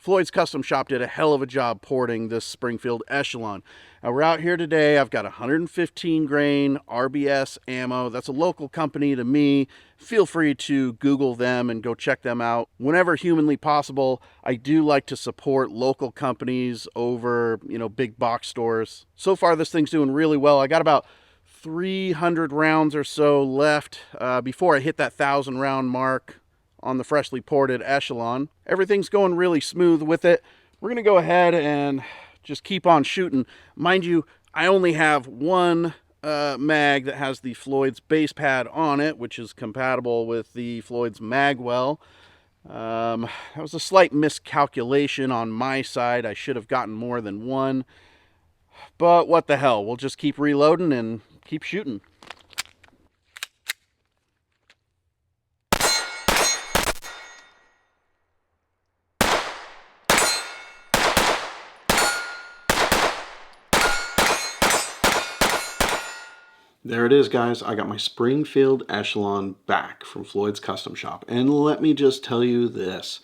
Floyd's Custom Shop did a hell of a job porting this Springfield Echelon. Now we're out here today. I've got 115 grain RBS ammo. That's a local company to me. Feel free to Google them and go check them out. Whenever humanly possible, I do like to support local companies over, big box stores. So far, this thing's doing really well. I got about 300 rounds or so left before I hit that 1,000 round mark on the freshly ported Echelon. Everything's going really smooth with it. We're going to go ahead and just keep on shooting. Mind you, I only have one mag that has the Floyd's base pad on it, which is compatible with the Floyd's Magwell. That was a slight miscalculation on my side. I should have gotten more than one. But what the hell, we'll just keep reloading and keep shooting. There it is, guys. I got my Springfield Echelon back from Floyd's Custom Shop. And let me just tell you this.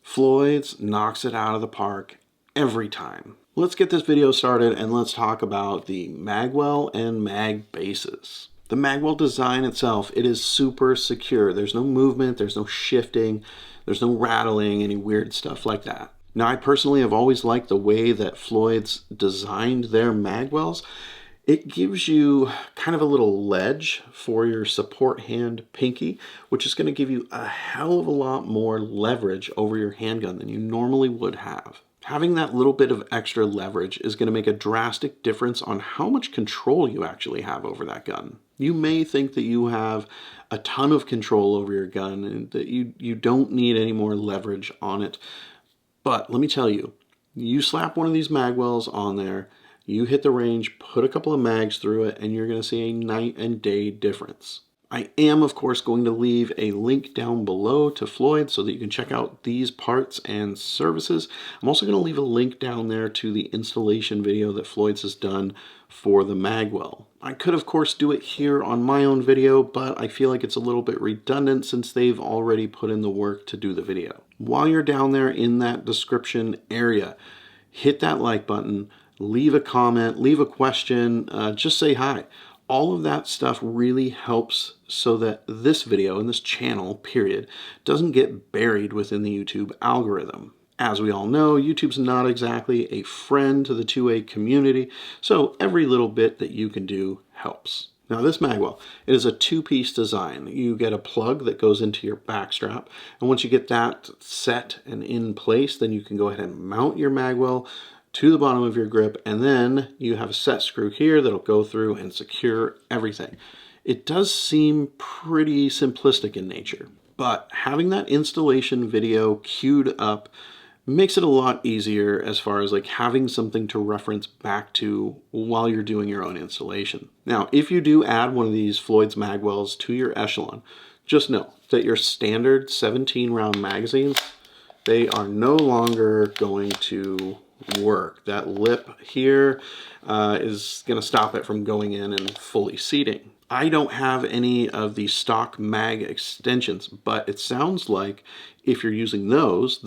Floyd's knocks it out of the park every time. Let's get this video started and let's talk about the Magwell and mag bases. The Magwell design itself, it is super secure. There's no movement, there's no shifting, there's no rattling, any weird stuff like that. Now, I personally have always liked the way that Floyd's designed their Magwells. It gives you kind of a little ledge for your support hand pinky, which is going to give you a hell of a lot more leverage over your handgun than you normally would have. Having that little bit of extra leverage is going to make a drastic difference on how much control you actually have over that gun. You may think that you have a ton of control over your gun and that you don't need any more leverage on it. But let me tell you, you slap one of these Magwells on there, you hit the range, put a couple of mags through it, and you're going to see a night and day difference. I am, of course, going to leave a link down below to Floyd so that you can check out these parts and services. I'm also going to leave a link down there to the installation video that Floyd's has done for the Magwell. I could, of course, do it here on my own video, but I feel like it's a little bit redundant since they've already put in the work to do the video. While you're down there in that description area, hit that like button, leave a comment, leave a question, just say hi. All of that stuff really helps so that this video and this channel, period, doesn't get buried within the YouTube algorithm. As we all know, YouTube's not exactly a friend to the 2A community, so every little bit that you can do helps. Now this Magwell, it is a two-piece design. You get a plug that goes into your back strap, and once you get that set and in place, then you can go ahead and mount your Magwell to the bottom of your grip, and then you have a set screw here that'll go through and secure everything. It does seem pretty simplistic in nature, but having that installation video queued up makes it a lot easier as far as like having something to reference back to while you're doing your own installation. Now, if you do add one of these Floyd's Magwells to your Echelon, just know that your standard 17 round magazines, they are no longer going to work. That lip here is going to stop it from going in and fully seating. I don't have any of the stock mag extensions, but it sounds like if you're using those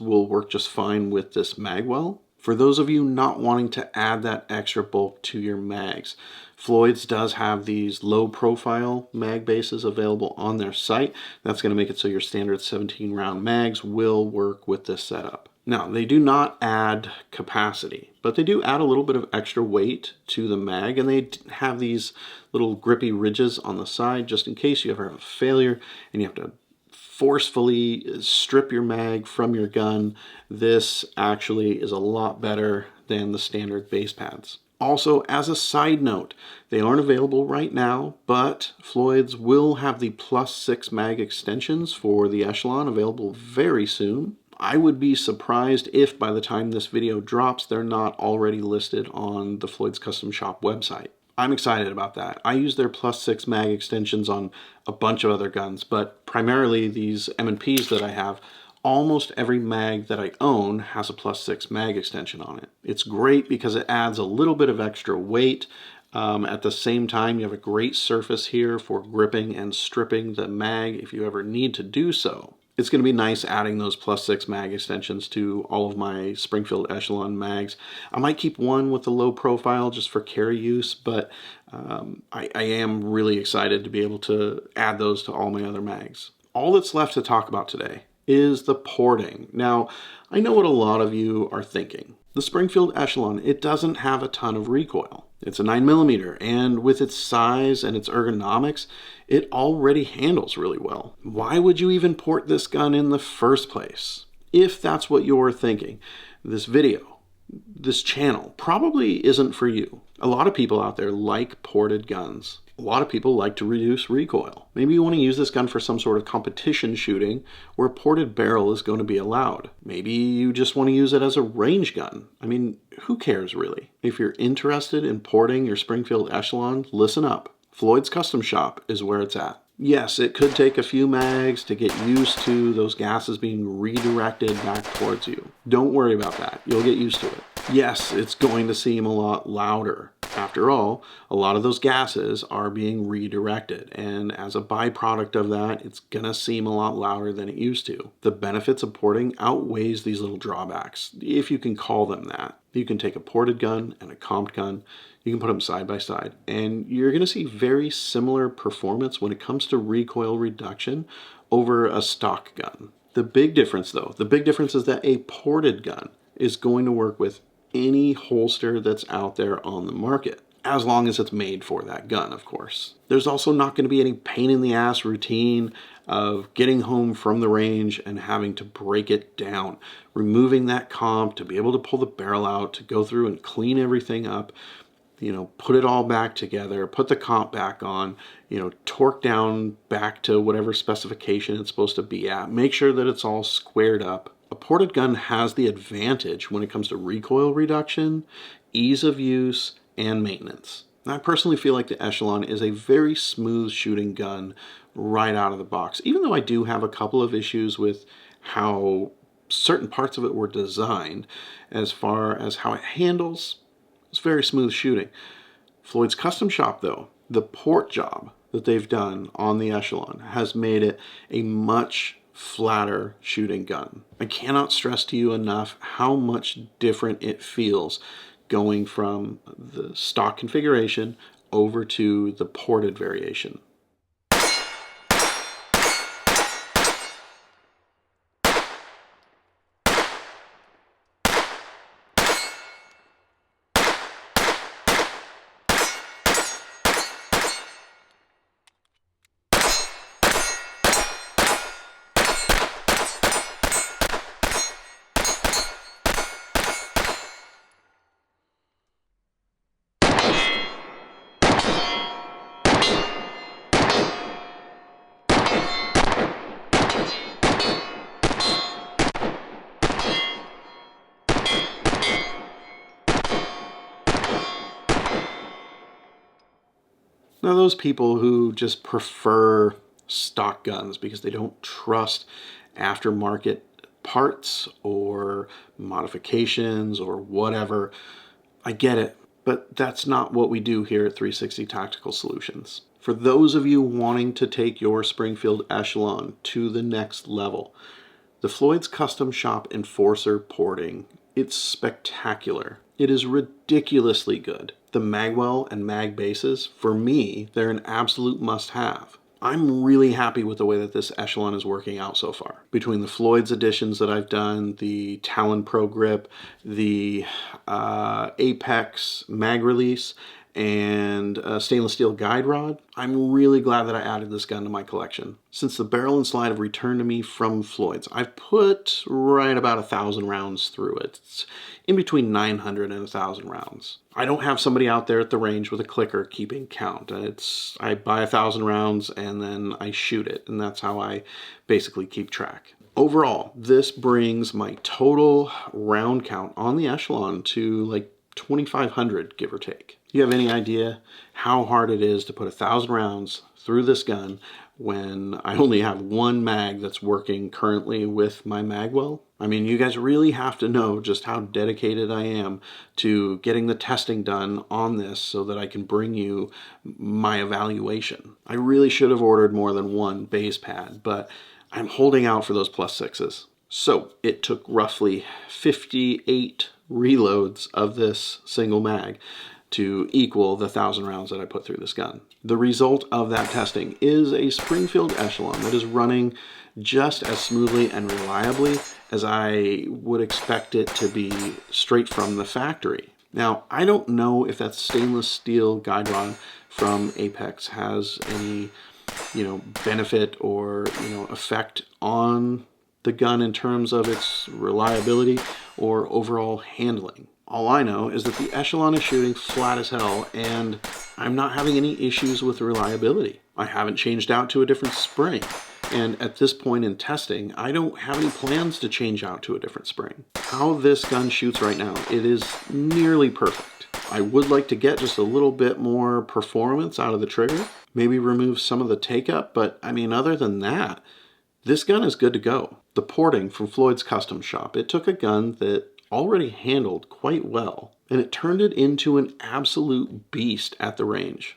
will work just fine with this Magwell. For those of you not wanting to add that extra bulk to your mags, Floyd's does have these low profile mag bases available on their site. That's going to make it so your standard 17 round mags will work with this setup. Now, they do not add capacity, but they do add a little bit of extra weight to the mag, and they have these little grippy ridges on the side just in case you ever have a failure and you have to forcefully strip your mag from your gun. This actually is a lot better than the standard base pads. Also, as a side note, they aren't available right now, but Floyd's will have the +6 mag extensions for the Echelon available very soon. I would be surprised if by the time this video drops, they're not already listed on the Floyd's Custom Shop website. I'm excited about that. I use their +6 mag extensions on a bunch of other guns, but primarily these M&Ps that I have, almost every mag that I own has a +6 mag extension on it. It's great because it adds a little bit of extra weight. At the same time, you have a great surface here for gripping and stripping the mag if you ever need to do so. It's going to be nice adding those +6 mag extensions to all of my Springfield Echelon mags. I might keep one with the low profile just for carry use, but I am really excited to be able to add those to all my other mags. All that's left to talk about today is the porting. Now, I know what a lot of you are thinking. The Springfield Echelon, it doesn't have a ton of recoil. It's a 9mm, and with its size and its ergonomics, it already handles really well. Why would you even port this gun in the first place? If that's what you're thinking, this video, this channel probably isn't for you. A lot of people out there like ported guns. A lot of people like to reduce recoil. Maybe you want to use this gun for some sort of competition shooting where a ported barrel is going to be allowed. Maybe you just want to use it as a range gun. I mean, who cares really? If you're interested in porting your Springfield Echelon, listen up. Floyd's Custom Shop is where it's at. Yes, it could take a few mags to get used to those gases being redirected back towards you. Don't worry about that. You'll get used to it. Yes, it's going to seem a lot louder. After all, a lot of those gases are being redirected, and as a byproduct of that, it's gonna seem a lot louder than it used to. The benefits of porting outweighs these little drawbacks, if you can call them that. You can take a ported gun and a comped gun, you can put them side by side, and you're gonna see very similar performance when it comes to recoil reduction over a stock gun. The big difference though, is that a ported gun is going to work with any holster that's out there on the market, as long as it's made for that gun, of course. There's also not going to be any pain in the ass routine of getting home from the range and having to break it down, removing that comp to be able to pull the barrel out, to go through and clean everything up, you know, put it all back together, put the comp back on, you know, torque down back to whatever specification it's supposed to be at, make sure that it's all squared up. A ported gun has the advantage when it comes to recoil reduction, ease of use, and maintenance. I personally feel like the Echelon is a very smooth shooting gun right out of the box, even though I do have a couple of issues with how certain parts of it were designed. As far as how it handles, it's very smooth shooting. Floyd's Custom Shop though, the port job that they've done on the Echelon has made it a much flatter shooting gun. I cannot stress to you enough how much different it feels going from the stock configuration over to the ported variation. Now, those people who just prefer stock guns because they don't trust aftermarket parts or modifications or whatever, I get it, but that's not what we do here at 360 Tactical Solutions. For those of you wanting to take your Springfield Echelon to the next level, the Floyd's Custom Shop Enforcer porting, it's spectacular. It is ridiculously good. The Magwell and mag bases, for me, they're an absolute must-have. I'm really happy with the way that this Echelon is working out so far. Between the Floyd's editions that I've done, the Talon Pro Grip, the Apex mag release, and a stainless steel guide rod, I'm really glad that I added this gun to my collection. Since the barrel and slide have returned to me from Floyd's, I've put right about 1,000 rounds through it. It's in between 900 and 1,000 rounds. I don't have somebody out there at the range with a clicker keeping count. I buy 1,000 rounds and then I shoot it, and that's how I basically keep track. Overall, this brings my total round count on the Echelon to like 2,500, give or take. Do you have any idea how hard it is to put 1,000 rounds through this gun when I only have one mag that's working currently with my Magwell? I mean, you guys really have to know just how dedicated I am to getting the testing done on this so that I can bring you my evaluation. I really should have ordered more than one base pad, but I'm holding out for those +6s. So it took roughly 58 reloads of this single mag to equal the 1,000 rounds that I put through this gun. The result of that testing is a Springfield Echelon that is running just as smoothly and reliably as I would expect it to be straight from the factory. Now, I don't know if that stainless steel guide rod from Apex has any, benefit or, effect on the gun in terms of its reliability or overall handling. All I know is that the Echelon is shooting flat as hell, and I'm not having any issues with reliability. I haven't changed out to a different spring, and at this point in testing, I don't have any plans to change out to a different spring. How this gun shoots right now, it is nearly perfect. I would like to get just a little bit more performance out of the trigger, maybe remove some of the take-up, but other than that, this gun is good to go. The porting from Floyd's custom shop, it took a gun that already handled quite well, and it turned it into an absolute beast at the range.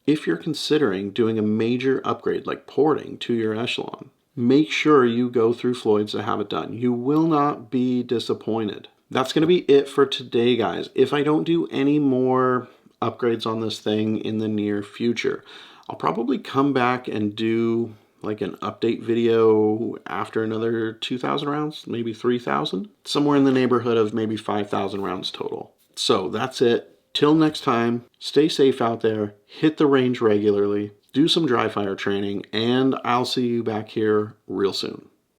If you're considering doing a major upgrade like porting to your Echelon, make sure you go through Floyd's to have it done. You will not be disappointed. That's going to be it for today, guys. If I don't do any more upgrades on this thing in the near future, I'll probably come back and do like an update video after another 2,000 rounds, maybe 3,000, somewhere in the neighborhood of maybe 5,000 rounds total. So that's it. Till next time, stay safe out there, hit the range regularly, do some dry fire training, and I'll see you back here real soon.